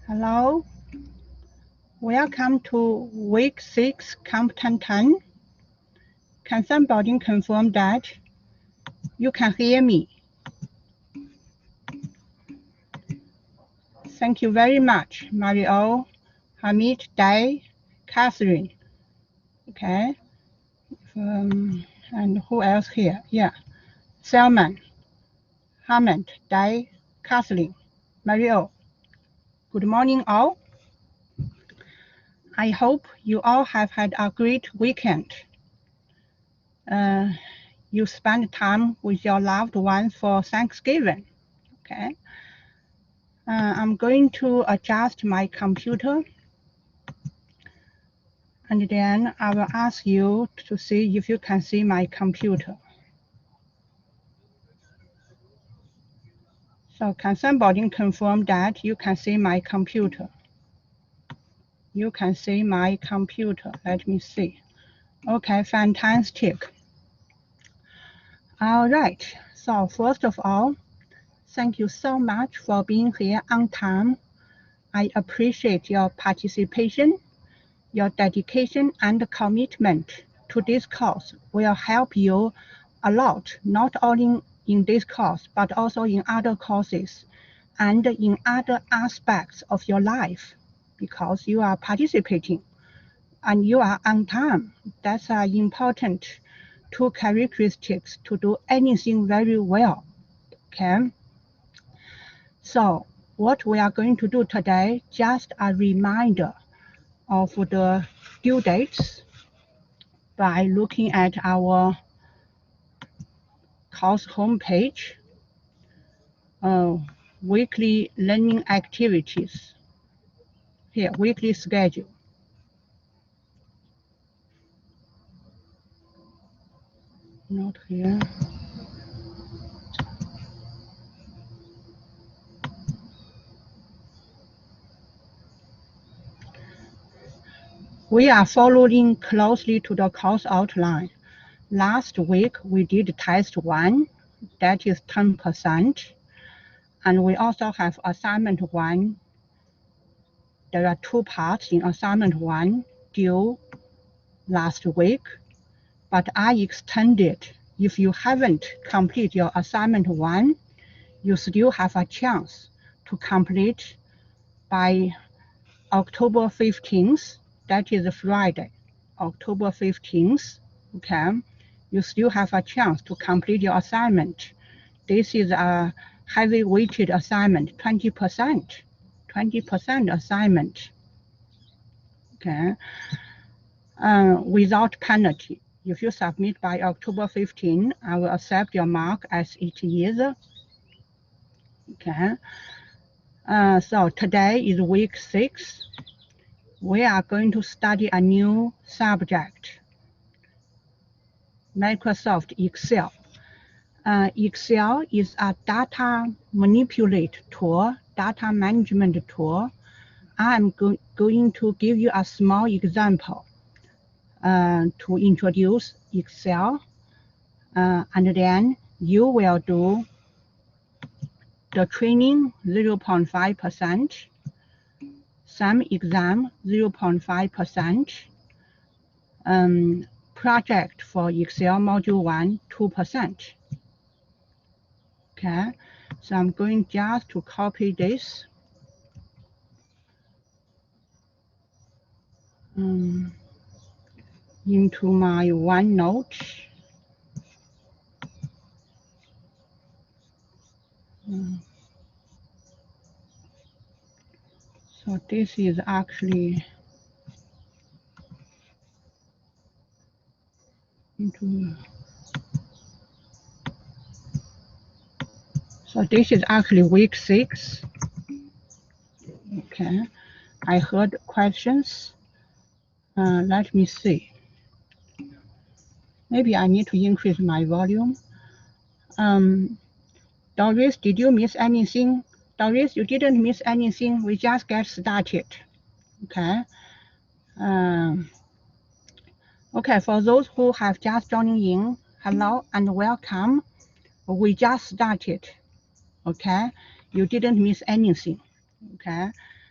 Hello, welcome to week 6, competent 10. Can somebody confirm that you can hear me? Thank you very much, Mario, Hamid, Dai, Catherine. Okay, and who else here? Yeah, Selman, Hammond, Dai, Kathleen, Mario. Good morning, all. I hope you all have had a great weekend. You spent time with your loved ones for Thanksgiving. Okay. I'm going to adjust my computer, and then I will ask you to see if you can see my computer. So can somebody confirm that you can see my computer? You can see my computer. Let me see. Okay, fantastic. All right. So first of all, thank you so much for being here on time. I appreciate your participation. Your dedication and commitment to this course will help you a lot, not only in this course, but also in other courses and in other aspects of your life, because you are participating and you are on time. That's important two characteristics to do anything very well. Okay. So what we are going to do today, just a reminder of the due dates by looking at our course homepage, weekly learning activities. Here, weekly schedule. Not here. We are following closely to the course outline. Last week, we did test 1, that is 10%. And we also have assignment 1. There are 2 parts in assignment 1 due last week, but I extended. If you haven't completed your assignment 1, you still have a chance to complete by October 15th. That is Friday, October 15th. Okay, you still have a chance to complete your assignment. This is a heavy weighted assignment, 20%, 20% assignment. Okay, without penalty. If you submit by October 15, I will accept your mark as it is. Okay. So today is week 6. We are going to study a new subject, Microsoft Excel. Excel is a data manipulate tool, data management tool. I'm going to give you a small example to introduce Excel, and then you will do the training 0.5%, some exam 0.5%, project for Excel module 1 2%. Okay, so I'm going just to copy this into my OneNote. So this is actually into. So this is actually week 6. Okay, I heard questions. Let me see. Maybe I need to increase my volume. Doris, did you miss anything? Doris, you didn't miss anything. We just get started. Okay. Okay, for those who have just joined in, hello and welcome. We just started. Okay, you didn't miss anything. Okay,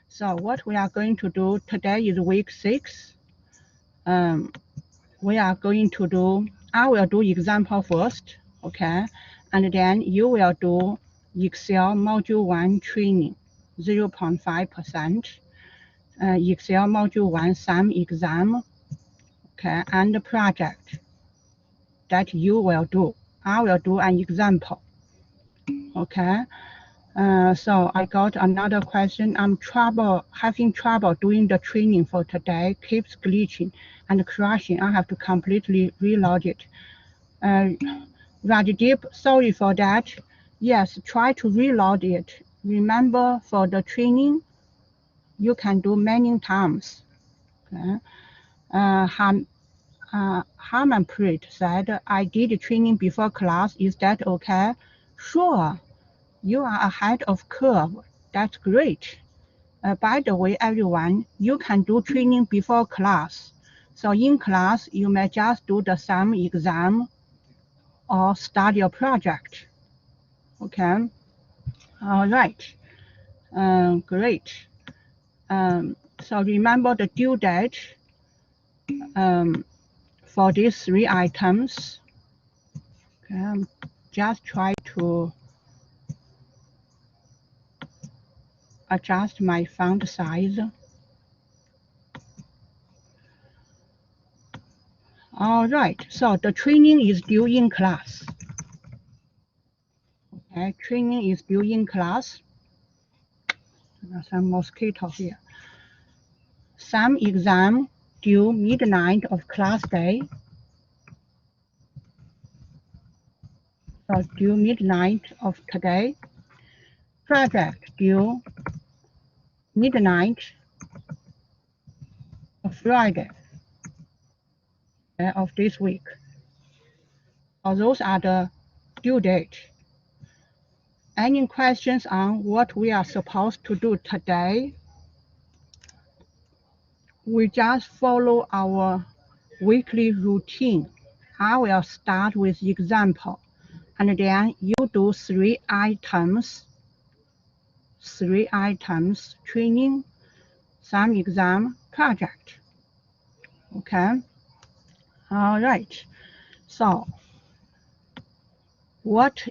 So what we are going to do today is week 6. We are going to do, I will do example first, okay? And then you will do Excel Module 1 training, 0.5%, Excel Module 1 sum exam, okay, and the project that you will do. I will do an example, okay? So I got another question. I'm having trouble doing the training for today, keeps glitching and crashing. I have to completely reload it. Rajdeep, sorry for that. Yes, try to reload it. Remember, for the training, you can do many times. Okay. Harmanpreet said, I did training before class. Is that okay? Sure. You are ahead of curve. That's great. By the way, everyone, you can do training before class. So in class, you may just do the sum exam or start your project. Okay. All right. Great. So remember the due date for these 3 items. Okay. Just try to adjust my font size. All right, so the training is due in class. Okay, training is due in class. There's some mosquito here. Some exam due midnight of class day. So due midnight of today. Project due midnight of Friday of this week. So those are the due date. Any questions on what we are supposed to do today? We just follow our weekly routine. I will start with example, and then you do 3 items, training, some exam, project. Okay. All right. So what,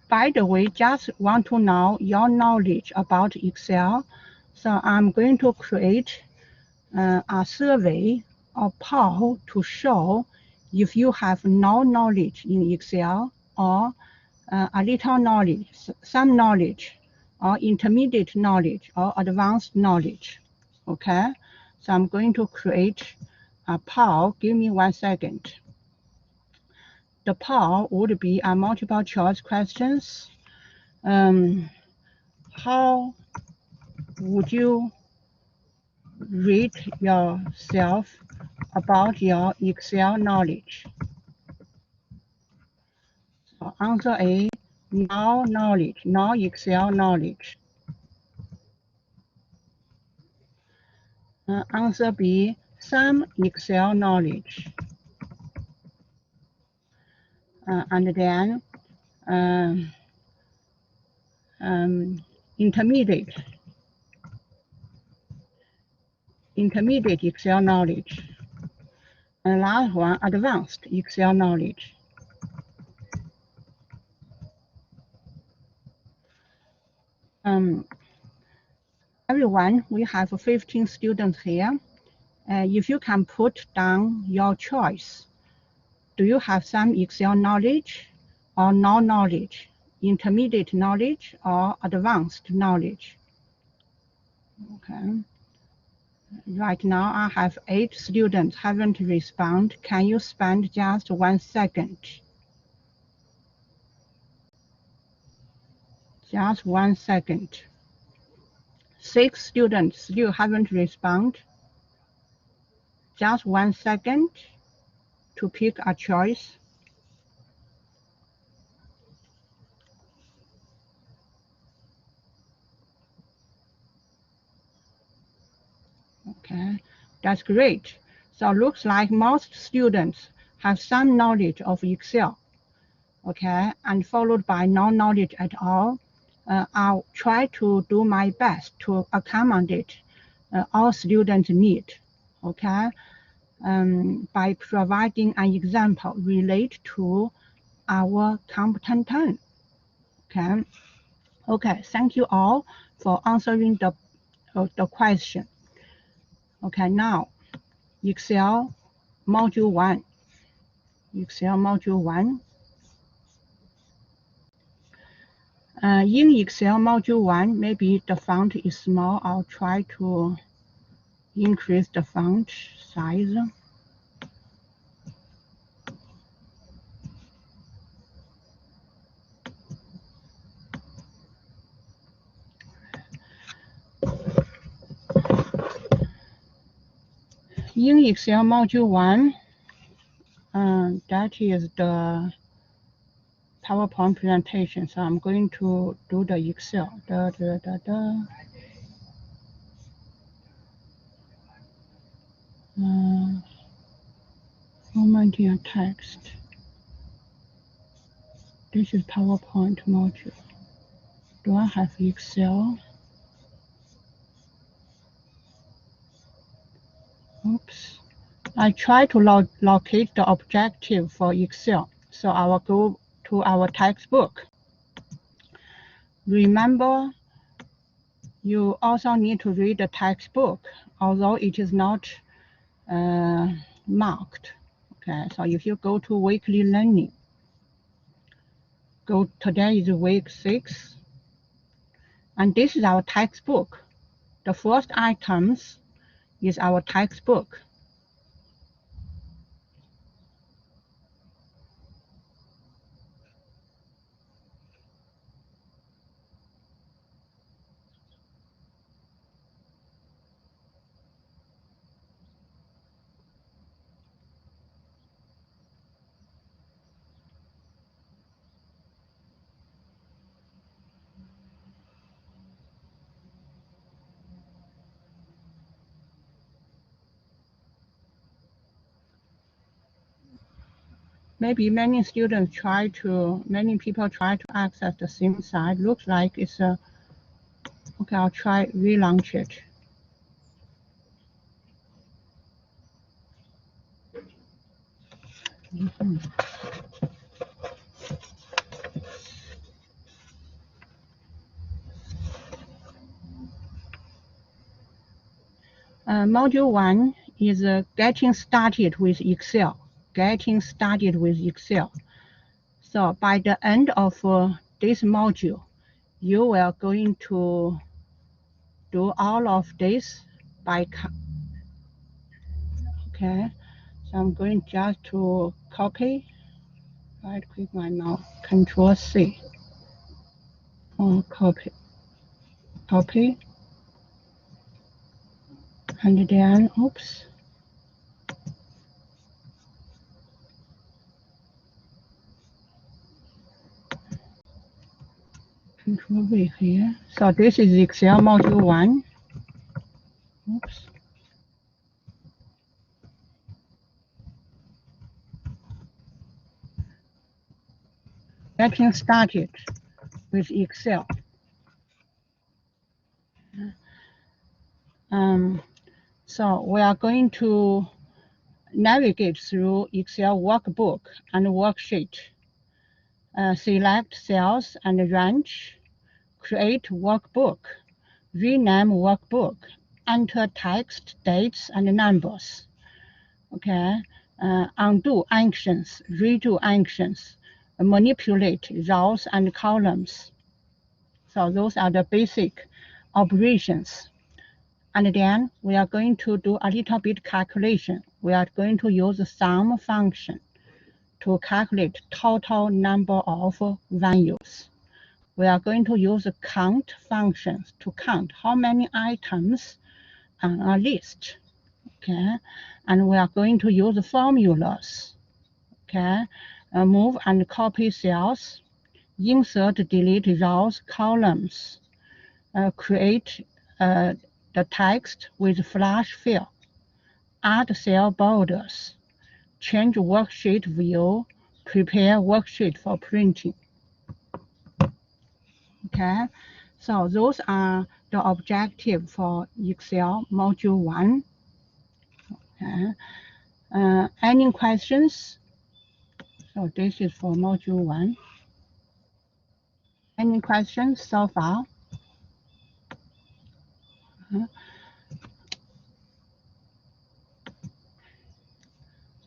by the way, just want to know your knowledge about Excel. So I'm going to create a survey or poll to show if you have no knowledge in Excel or a little knowledge, some knowledge, or intermediate knowledge, or advanced knowledge. Okay, so I'm going to create a poll. Give me 1 second. The poll would be a multiple choice questions. How would you rate yourself about your Excel knowledge? So answer A, no knowledge, no Excel knowledge. Answer B, some Excel knowledge. And then intermediate Excel knowledge. And last one, advanced Excel knowledge. Everyone, we have 15 students here. If you can put down your choice, do you have some Excel knowledge or no knowledge, intermediate knowledge or advanced knowledge? Okay. Right now, I have 8 students haven't responded. Can you spend just 1 second? Just 1 second. 6 students still haven't responded. Just 1 second to pick a choice. Okay, that's great. So looks like most students have some knowledge of Excel, okay, and followed by no knowledge at all. I'll try to do my best to accommodate all students' need, okay? By providing an example related to our competent term, okay? Okay, thank you all for answering the question. Okay, now Excel module 1. Excel module 1. In Excel module 1, maybe the font is small. I'll try to increase the font size. In Excel module 1, that is the PowerPoint presentation. So I'm going to do the Excel. Formatting text. This is PowerPoint module. Do I have Excel? Oops. I try to locate the objective for Excel. So I will go to our textbook. Remember, you also need to read the textbook, although it is not marked. Okay, so if you go to weekly learning, today is week 6, and this is our textbook. The first items is our textbook. Maybe many people try to access the same site. Looks like it's a, okay, I'll try relaunch it. Module 1 is getting started with Excel. Getting started with Excel. So by the end of this module, you are going to do all of this by, okay. So I'm going just to copy, right click my mouse, Control C, copy, and then, oops. Control V here. So this is Excel module 1. Oops. Getting started with Excel. So we are going to navigate through Excel workbook and worksheet. Select cells and range, create workbook, rename workbook, enter text, dates, and numbers. Okay, undo actions, redo actions, manipulate rows and columns. So those are the basic operations. And then we are going to do a little bit calculation. We are going to use the sum function to calculate total number of values. We are going to use the count functions to count how many items on a list. Okay, and we are going to use the formulas. Okay, move and copy cells, insert, delete rows, columns, create the text with flash fill, add cell borders, change worksheet view, prepare worksheet for printing. Okay, Okay, so those are the objective for Excel Module 1. Okay. Any questions? So this is for Module 1. Any questions so far? So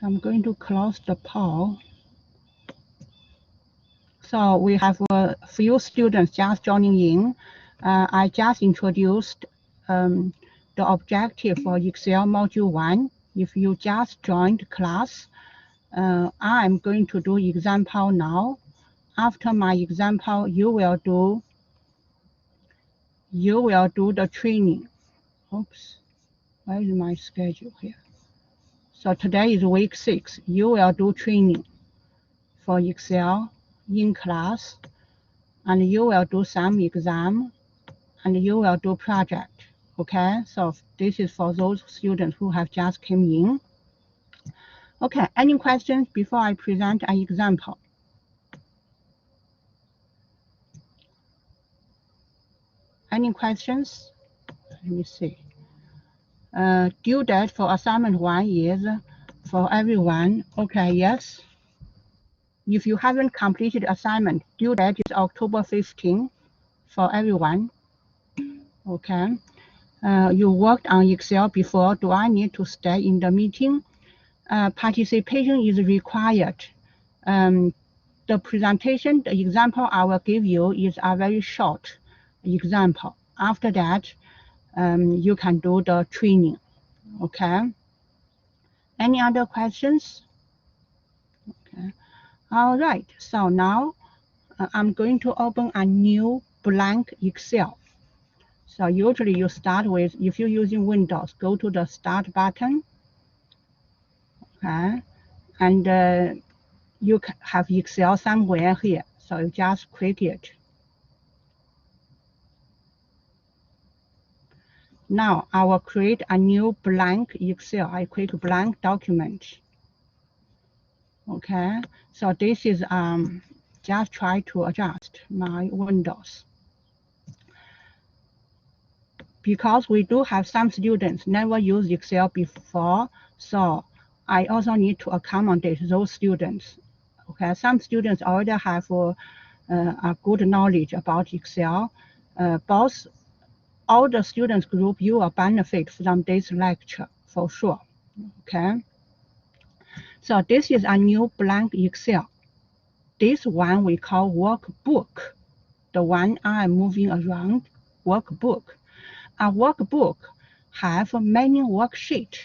I'm going to close the poll. So we have a few students just joining in. I just introduced the objective for Excel Module 1. If you just joined class, I'm going to do example now. After my example, you will do the training. Oops, where is my schedule here? So today is week 6. You will do training for Excel in class, and you will do some exam, and you will do project. Okay, so this is for those students who have just came in. Okay, any questions before I present an example? Any questions? Let me see. Due date for assignment 1 is for everyone. Okay, yes. If you haven't completed assignment, due date is October 15 for everyone. Okay. You worked on Excel before. Do I need to stay in the meeting? Participation is required. The presentation, the example I will give you is a very short example. After that, you can do the training. Okay. Any other questions? Okay. All right. So now I'm going to open a new blank Excel. So usually you start with, if you're using Windows, go to the Start button. Okay. And you have Excel somewhere here. So you just click it. Now I will create a new blank Excel. I click blank document. Okay, so this is just try to adjust my Windows. Because we do have some students never used Excel before, so I also need to accommodate those students. Okay, some students already have a good knowledge about Excel. Both all the students group, you will benefit from this lecture for sure. Okay. So this is a new blank Excel. This one we call workbook. The one I'm moving around, workbook. A workbook have many worksheets.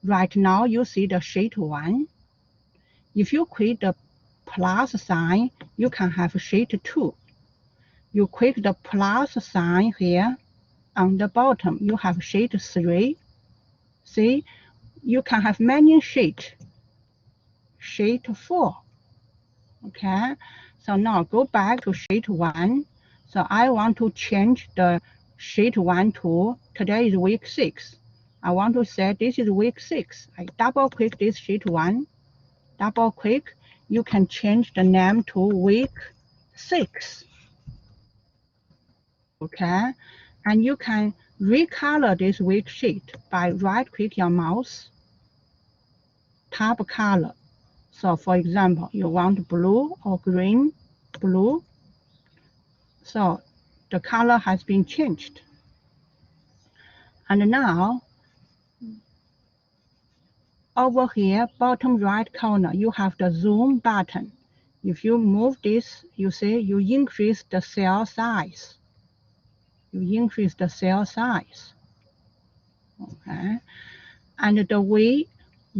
Right now you see the sheet 1. If you click the plus sign, you can have sheet 2. You click the plus sign here on the bottom, you have sheet 3. See, you can have many sheets. Sheet 4. Okay, so now go back to sheet 1. So I want to change the sheet 1 to, today is week 6. I want to say this is week 6. I double click this sheet 1, double click, you can change the name to week 6. Okay, and you can recolor this worksheet by right click your mouse, tab color. So for example, you want blue or green, blue. So the color has been changed. And now, over here, bottom right corner, you have the zoom button. If you move this, you see you increase the cell size. You increase the cell size. Okay. And the way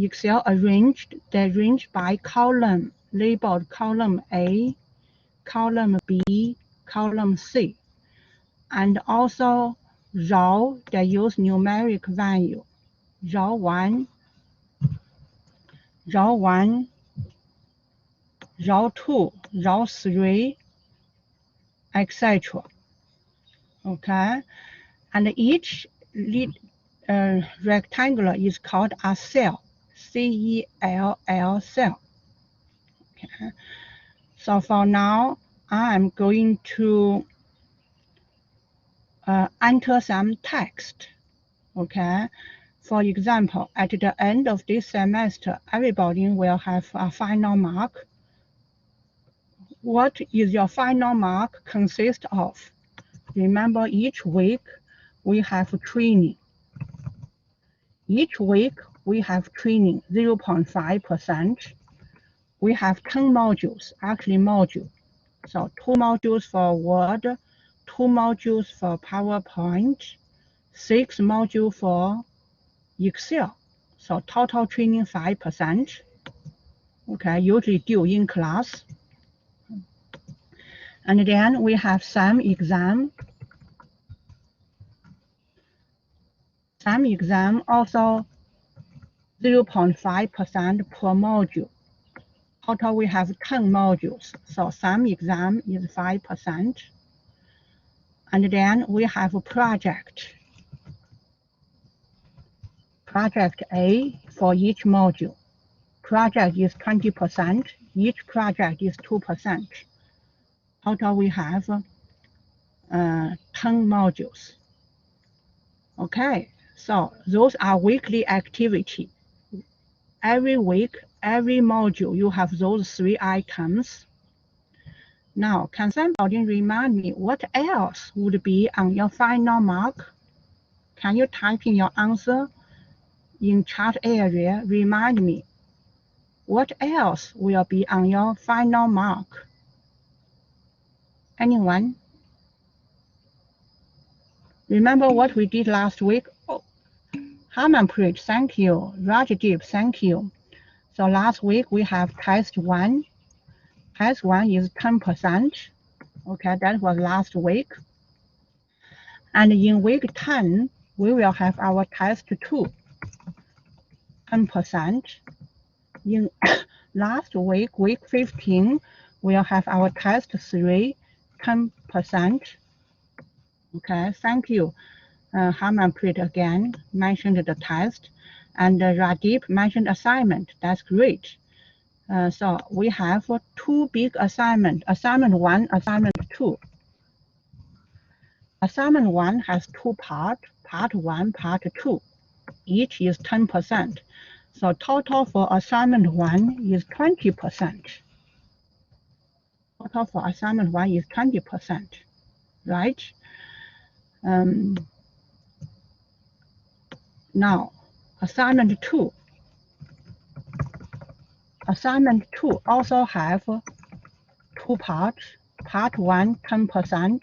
Excel arranged, they arranged by column, labeled column A, column B, column C. And also row, they use numeric value. Row 1, row 1, row 2, row 3, etc. Okay, and each rectangular is called a cell, C-E-L-L cell. Okay, so for now, I'm going to enter some text. Okay. For example, at the end of this semester, everybody will have a final mark. What is your final mark consist of? Remember, each week we have training. Each week we have training 0.5%. We have 10 modules, actually module. So 2 modules for Word, 2 modules for PowerPoint, 6 modules for Excel. So total training 5%. Okay, usually due in class. And then we have some exam. Some exam also 0.5% per module. Total we have 10 modules. So some exam is 5%. And then we have a project. Project A for each module. Project is 20%. Each project is 2%. Total we have 10 modules. Okay, so those are weekly activity. Every week, every module, you have those 3 items. Now, can somebody remind me what else would be on your final mark? Can you type in your answer in chat area? Remind me, what else will be on your final mark? Anyone? Remember what we did last week? Oh, Harmanpreet, thank you. Rajdeep, thank you. So last week we have test 1. Test 1 is 10%. Okay, that was last week. And in week 10, we will have our test 2, 10%. In last week, week 15, we'll have our test 3, 10%. Okay, thank you. Harmanpreet again mentioned the test, and Radeep mentioned assignment. That's great. So we have 2 big assignments, assignment 1, assignment 2. Assignment 1 has 2 parts, part 1, part 2. Each is 10%. So total for assignment 1 is 20%. Total for assignment 1 is 20%, right? Now, assignment 2. Assignment 2 also have 2 parts. Part 1, 10%.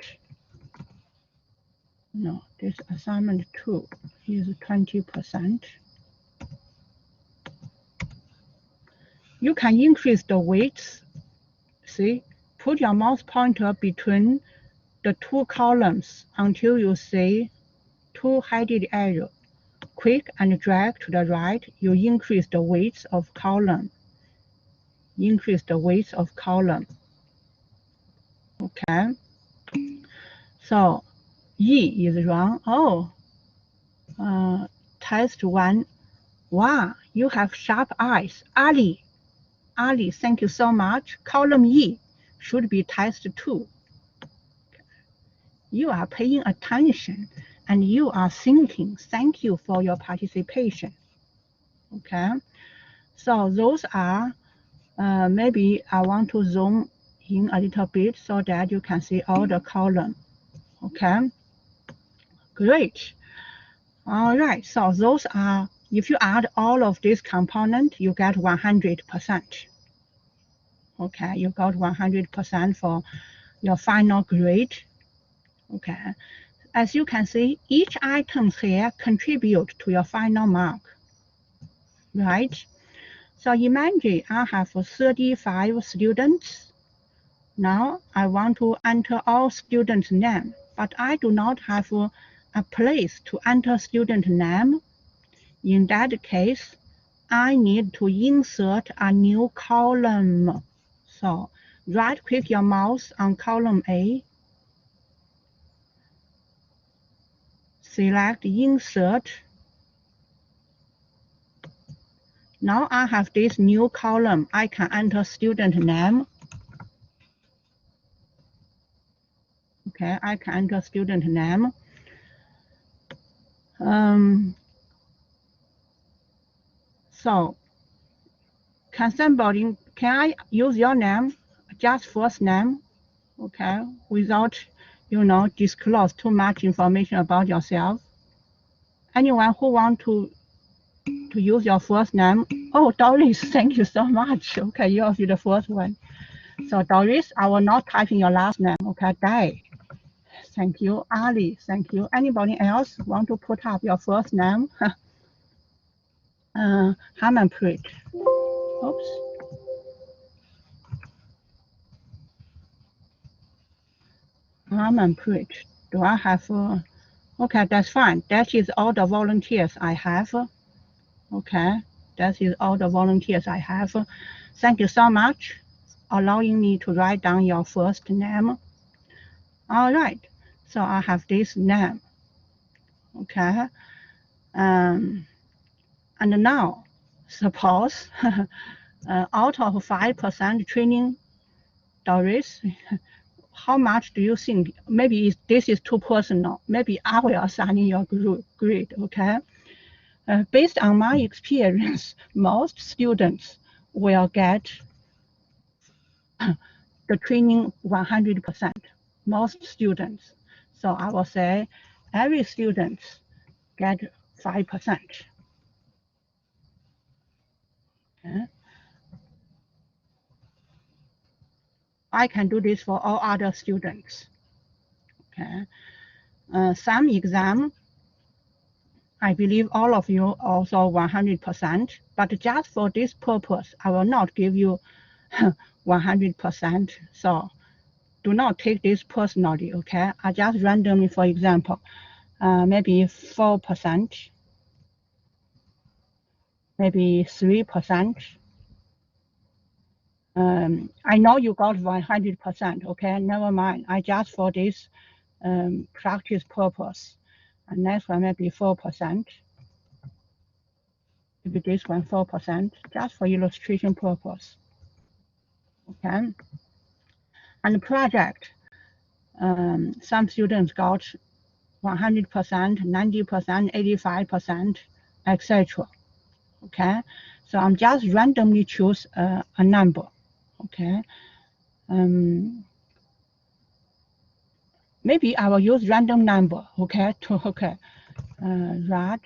No, this assignment 2 is 20%. You can increase the weights. See, put your mouse pointer between the 2 columns until you see 2 headed arrows. Click and drag to the right, you increase the weights of column. Increase the weights of column. Okay. So E is wrong. Oh, test 1. Wow, you have sharp eyes. Ali, thank you so much. Column E should be test 2. You are paying attention and you are thinking. Thank you for your participation. Okay, so those are, maybe I want to zoom in a little bit so that you can see all the columns. Okay, great. All right, so those are, if you add all of these components, you get 100%. Okay, you got 100% for your final grade. Okay, as you can see, each item here contribute to your final mark, right? So imagine I have 35 students. Now I want to enter all students' names, but I do not have a place to enter student name. In that case, I need to insert a new column. So right-click your mouse on column A, select Insert. Now I have this new column. I can enter student name. Okay, I can enter student name. So can I use your name, just first name, okay, without, disclose too much information about yourself? Anyone who want to use your first name? Oh, Doris, thank you so much. Okay, you are the first one. So Doris, I will not type in your last name. Okay, Day. Thank you. Ali, thank you. Anybody else want to put up your first name? Harmanpreet. Oops. Harmanpreet. Do I have? Okay, that's fine. That is all the volunteers I have. Okay, that is all the volunteers I have. Thank you so much allowing me to write down your first name. All right, so I have this name. Okay, and now suppose out of 5% training, Doris, how much do you think? Maybe this is too personal. Maybe I will assign your grade. Okay. Based on my experience, most students will get the training 100%. Most students. So I will say every student get 5%. Okay. I can do this for all other students. Okay. Some exam, I believe all of you also 100%, but just for this purpose, I will not give you 100%. So do not take this personally, okay? I just randomly, for example, maybe 4%, maybe 3%. I know you got 100%, okay? Never mind. I just for this practice purpose. And next one maybe 4%. Maybe this one 4%, just for illustration purpose. Okay. And the project, some students got 100%, 90%, 85%, etc. Okay, so I'm just randomly choose a number. Okay, maybe I will use random number. Okay, right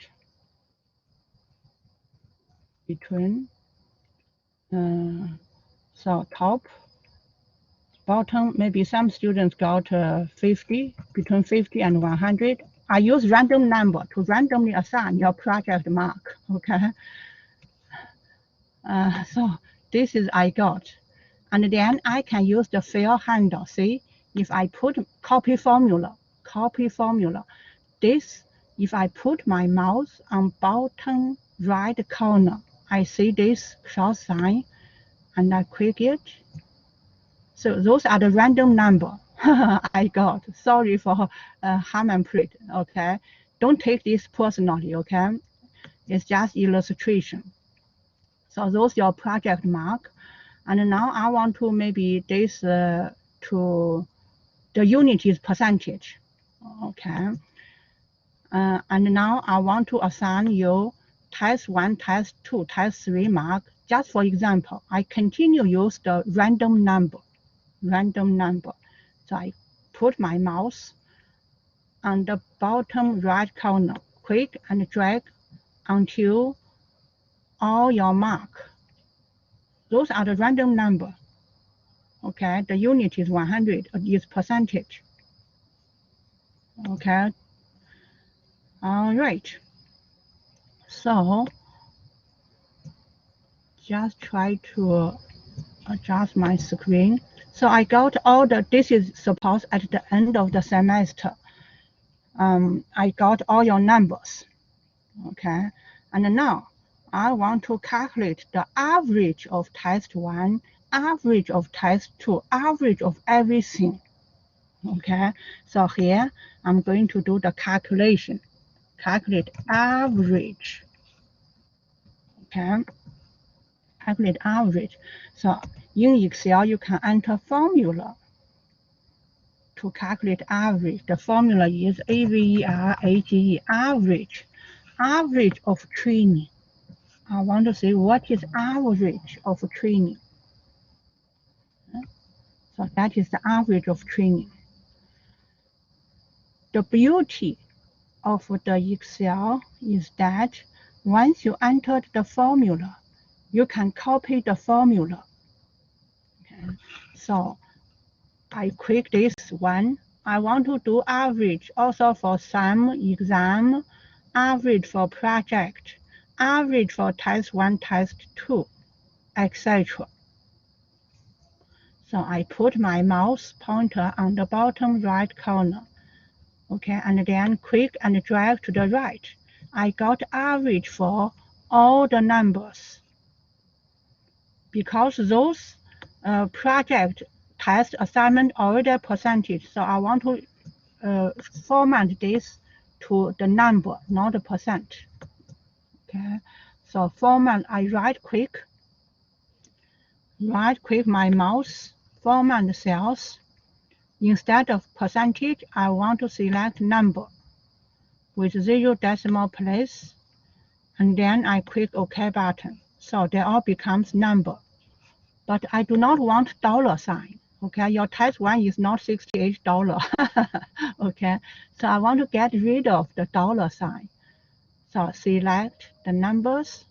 between so top bottom. Maybe some students got 50, between 50 and 100. I use random number to randomly assign your project mark. Okay. So this is I got. And then I can use the fill handle. See, if I put copy formula, this, if I put my mouse on bottom right corner, I see this cross sign and I click it. So those are the random number I got. Sorry for Harmanpreet, okay? Don't take this personally, okay? It's just illustration. So those your project mark. And now I want to maybe this to the unit is percentage, okay? And now I want to assign you test 1, test 2, test 3 mark. Just for example, I continue use the random number. So I put my mouse on the bottom right corner, click and drag until all your mark. Those are the random number. Okay, the unit is 100, is percentage. Okay, all right. So just try to adjust my screen. So I got all the, this is supposed at the end of the semester. I got all your numbers, okay? And now I want to calculate the average of test 1, average of test 2, average of everything, okay? So here I'm going to do the calculation, calculate average, okay? Calculate average. So in Excel, you can enter formula to calculate average. The formula is AVER, average. Average of training. I want to say what is average of training. So that is the average of training. The beauty of the Excel is that once you entered the formula, you can copy the formula. Okay. So I click this one. I want to do average also for some exam, average for project, average for test 1, test 2, etc. So I put my mouse pointer on the bottom right corner. Okay, and then click and drag to the right. I got average for all the numbers. Because those project test assignment already percentage, so I want to format this to the number, not the percent. Okay, so format, I right click my mouse, format cells. Instead of percentage, I want to select number with 0 decimal place, and then I click OK button. So they all becomes number. But I do not want $sign. Okay, your test one is not $68. Okay, so I want to get rid of the $sign. So select the numbers,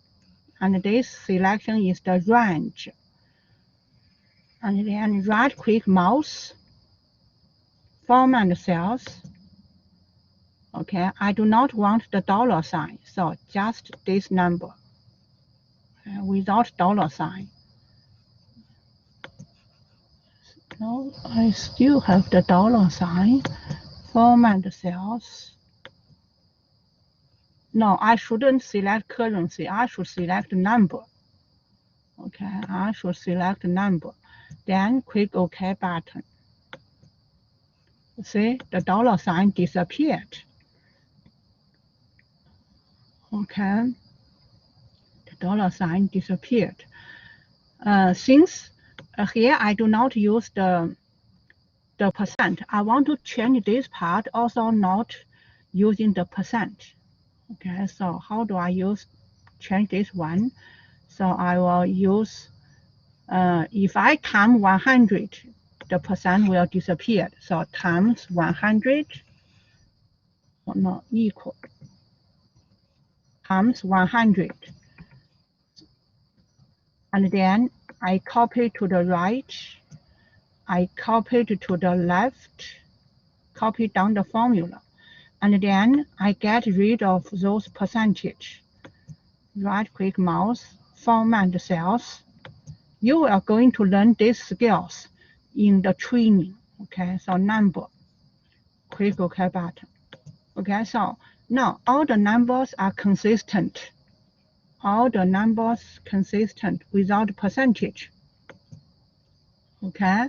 and this selection is the range. And then right click mouse, format cells. Okay, I do not want the $sign, so just this number without $sign. No, I still have the $sign. Format cells. No, I shouldn't select currency. I should select number. Okay, I should select number. Then click OK button. See, the $sign disappeared. Okay, the $sign disappeared. Since here I do not use the percent, I want to change this part also not using the percent. Okay, so how do I change this one? So I will use, if I times 100, the percent will disappear. So times 100, not equal, times 100. And then I copy to the right, I copy to the left, copy down the formula. And then I get rid of those percentage. Right click mouse, format cells. You are going to learn these skills in the training. Okay, so number, click OK button. Okay, so now all the numbers are consistent. All the numbers consistent without percentage. Okay,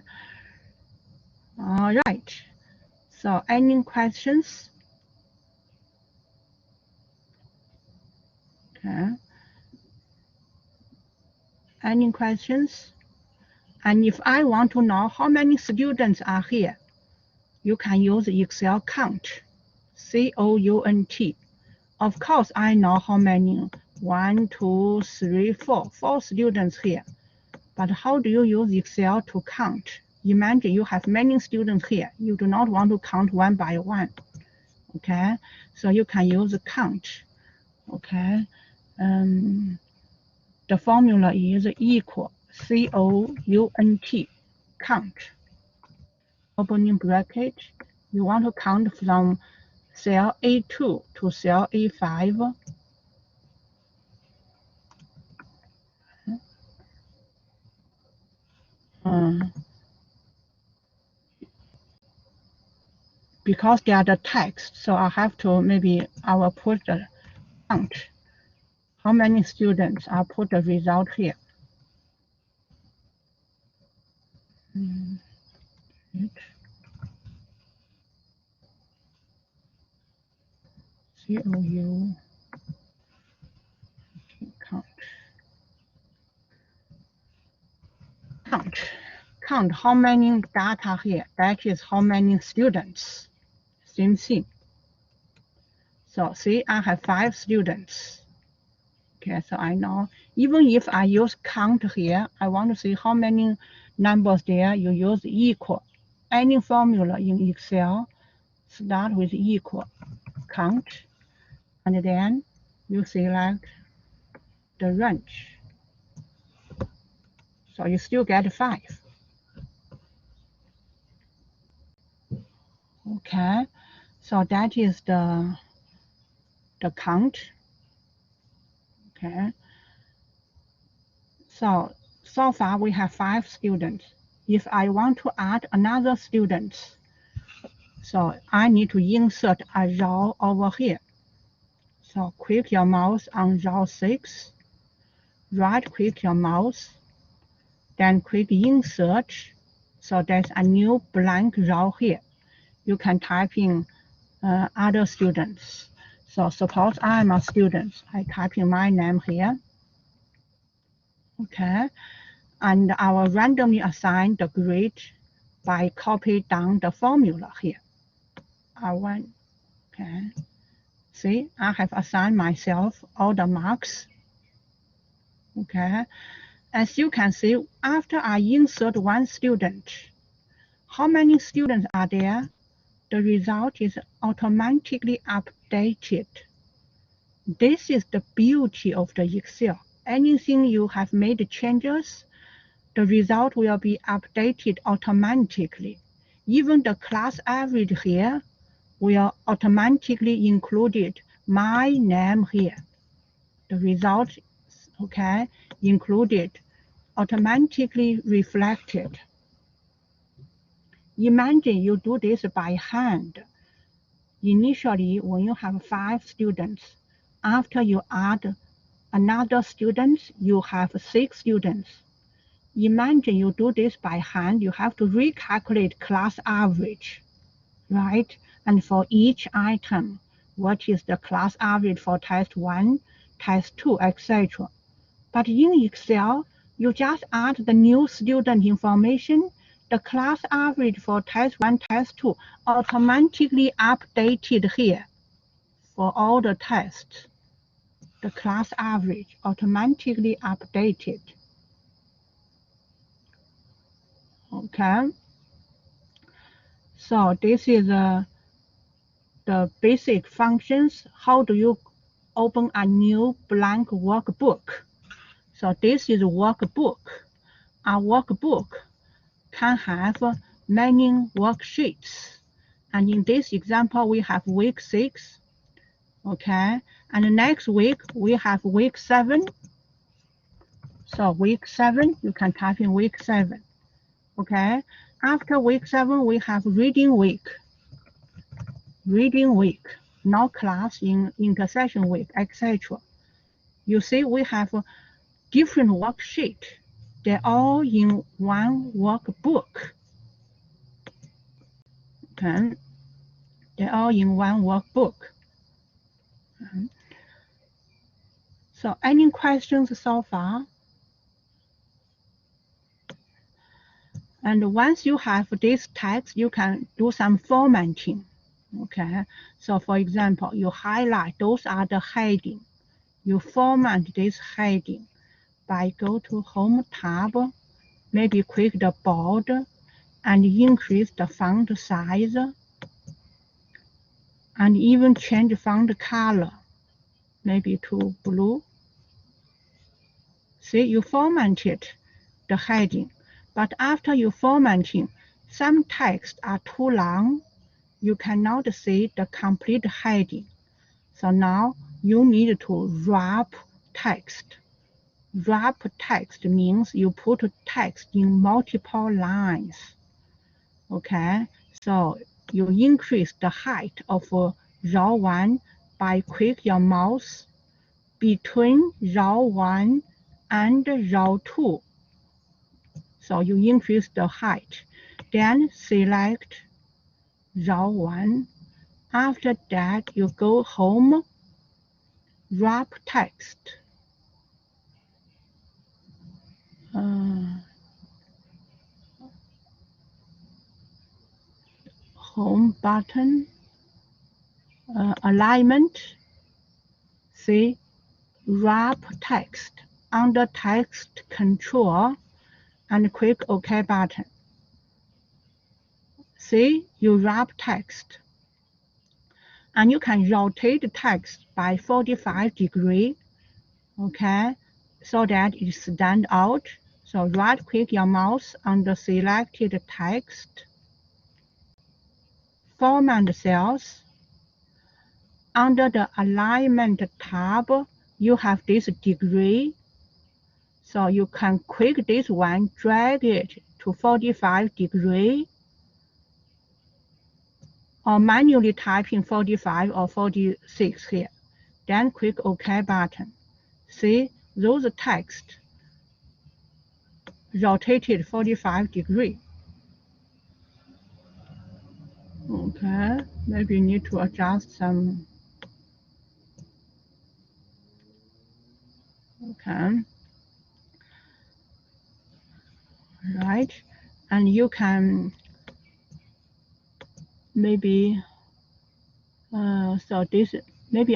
all right. So any questions? Okay. Any questions? And if I want to know how many students are here, you can use Excel count, C-O-U-N-T. Of course, I know how many, 1, 2, 3, 4, 4 students here. But how do you use Excel to count? Imagine you have many students here. You do not want to count one by one. Okay, so you can use count. Okay, the formula is equal, C-O-U-N-T, count. Opening bracket, you want to count from cell A2 to cell A5. Because they are the text, so I have to, maybe I will put the count. How many students? I'll put the result here. C-O-U, count. count how many data here. That is how many students. Same thing. So see, I have 5 students. Okay, so I know even if I use count here, I want to see how many numbers there. You use equal. Any formula in Excel start with equal count, and then you select the range. So you still get 5. Okay, so that is the count. Okay, so far we have 5 students. If I want to add another student, so I need to insert a row over here. So click your mouse on row 6, right click your mouse, then click insert. So there's a new blank row here. You can type in other students. So suppose I'm a student. I type in my name here. Okay, and I will randomly assign the grade by copy down the formula here. R1. Okay. See, I have assigned myself all the marks. Okay. As you can see, after I insert one student, how many students are there? The result is automatically updated. This is the beauty of the Excel. Anything you have made changes, the result will be updated automatically. Even the class average here will automatically included my name here. The result, okay, included, automatically reflected. Imagine you do this by hand. Initially, when you have 5 students, after you add another student, you have 6 students. Imagine you do this by hand, you have to recalculate class average, right? And for each item, what is the class average for test 1, test 2, etc. But in Excel, you just add the new student information, the class average for test 1, test 2 automatically updated here for all the tests. The class average automatically updated. Okay, so this is the basic functions. How do you open a new blank workbook? So this is a workbook. A workbook can have many worksheets. And in this example, we have week 6. Okay, and next week we have week 7. So week 7, you can type in week 7. Okay, after week 7, we have reading week. Reading week, no class in intercession week, etc. You see, we have different worksheet. They're all in one workbook. Okay, they're all in one workbook. So, any questions so far? And once you have this text, you can do some formatting. Okay, so for example, you highlight, those are the heading. You format this heading by go to Home tab, maybe click the bold and increase the font size, and even change font color, maybe to blue. See, you formatted the heading, but after you formatting, some texts are too long. You cannot see the complete heading. So now you need to wrap text. Wrap text means you put text in multiple lines. Okay, so you increase the height of row 1 by click your mouse between row 1 and row 2. So you increase the height. Then select row 1. After that, you go Home, Wrap Text. home button, alignment, see, wrap text, under text control, and click OK button. See, you wrap text. And you can rotate the text by 45 degrees, okay, so that it stands out. So right click your mouse on the selected text, format cells. Under the alignment tab, you have this degree. So you can click this one, drag it to 45 degrees, or manually type in 45 or 46 here. Then click OK button. See, those text rotated 45 degrees. Okay, maybe you need to adjust some. Okay. Right, and you can maybe, so this, maybe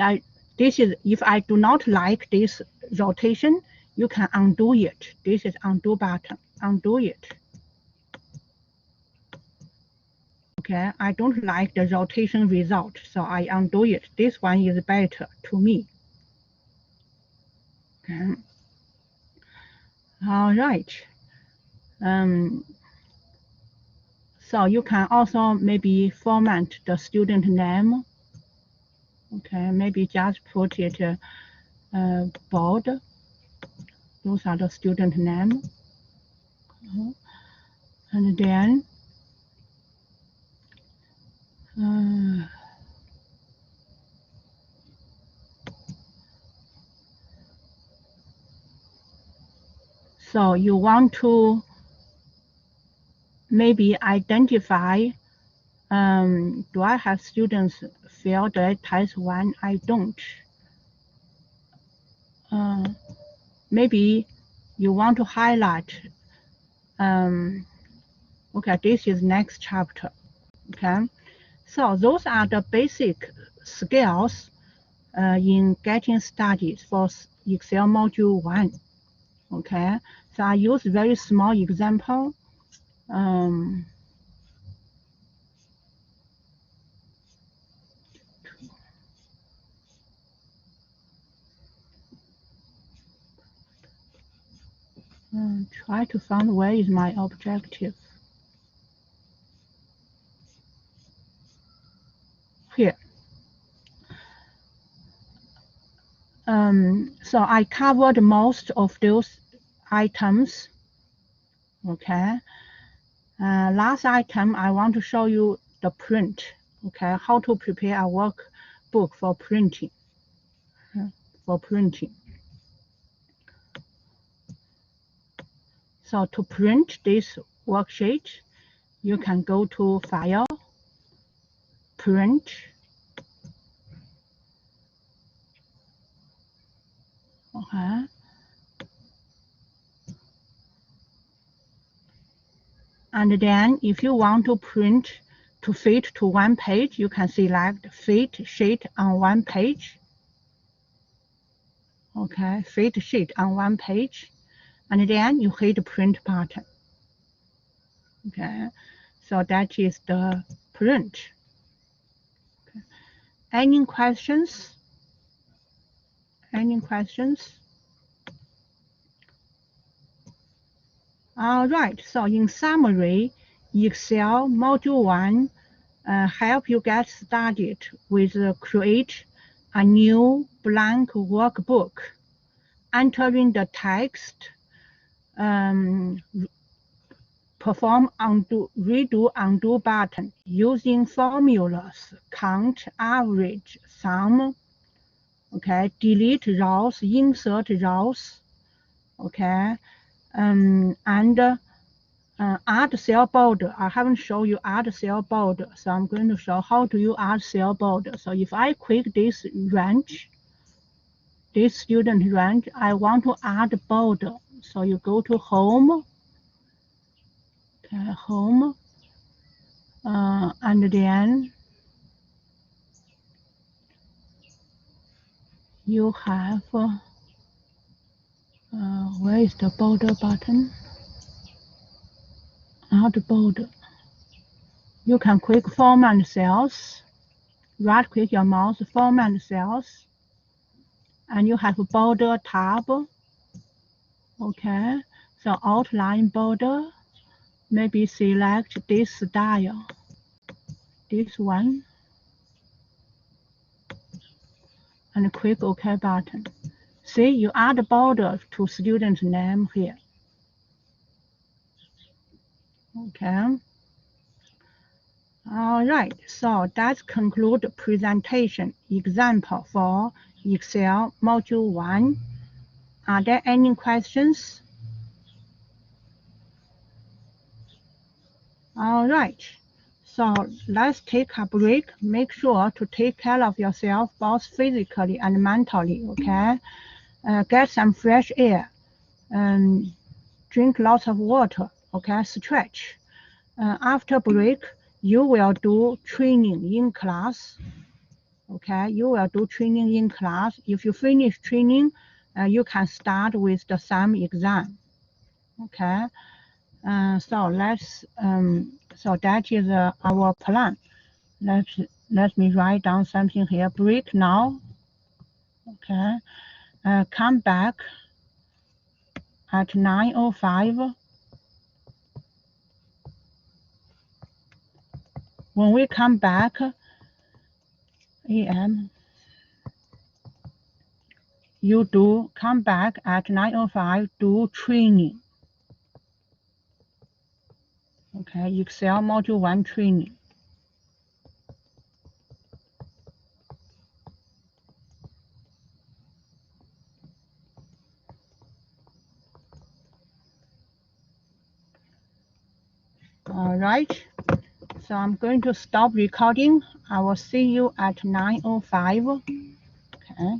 this is, if I do not like this rotation, you can undo it. This is undo button, undo it. Okay, I don't like the rotation result, so I undo it. This one is better to me. Okay. All right. So you can also maybe format the student name. Okay, maybe just put it bold. Those are the student name. And then so you want to maybe identify, do I have students failed test 1? I don't. Maybe you want to highlight, okay, this is next chapter. Okay, so those are the basic skills in getting started for Excel module 1. Okay, so I use very small example. Try to find where is my objective. Here. So I covered most of those items. Okay. Last item, I want to show you the print. Okay, how to prepare a workbook for printing. So to print this worksheet, you can go to File, Print. Okay. And then if you want to print to fit to one page, you can select Fit Sheet on one page. Okay, Fit Sheet on one page. And then you hit the Print button. Okay, so that is the print. Okay. Any questions? Any questions? All right, so in summary, Excel Module 1 help you get started with create a new blank workbook, entering the text, perform undo, redo, undo button using formulas, count, average, sum, okay, delete rows, insert rows, okay, and add cell border. I haven't shown you add cell border, so I'm going to show how do you add cell border. So if I click this range, this student range, I want to add border. So you go to Home, okay, Home, And then you have where is the border button? Not border. You can click Format Cells. Right-click your mouse, Format Cells, and you have a border tab. Okay, so outline border. Maybe select this style, this one, and click OK button. See, you add border to student's name here. Okay. All right, so that concludes presentation example for Excel Module 1. Are there any questions? All right, so let's take a break. Make sure to take care of yourself both physically and mentally, okay? Get some fresh air and drink lots of water, okay? Stretch. After break, you will do training in class. Okay, you will do training in class. If you finish training, you can start with the sum exam. Okay, so let's so that is our plan. Let me write down something here. Break now. Okay, come back at 9:05. When we come back, AM, you do come back at 9:05. Do training. Okay, Excel Module 1 training. All right, so I'm going to stop recording. I will see you at 9:05. Okay.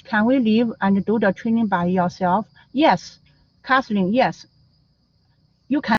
Can we leave and do the training by yourself? Yes. Kathleen, yes. You can.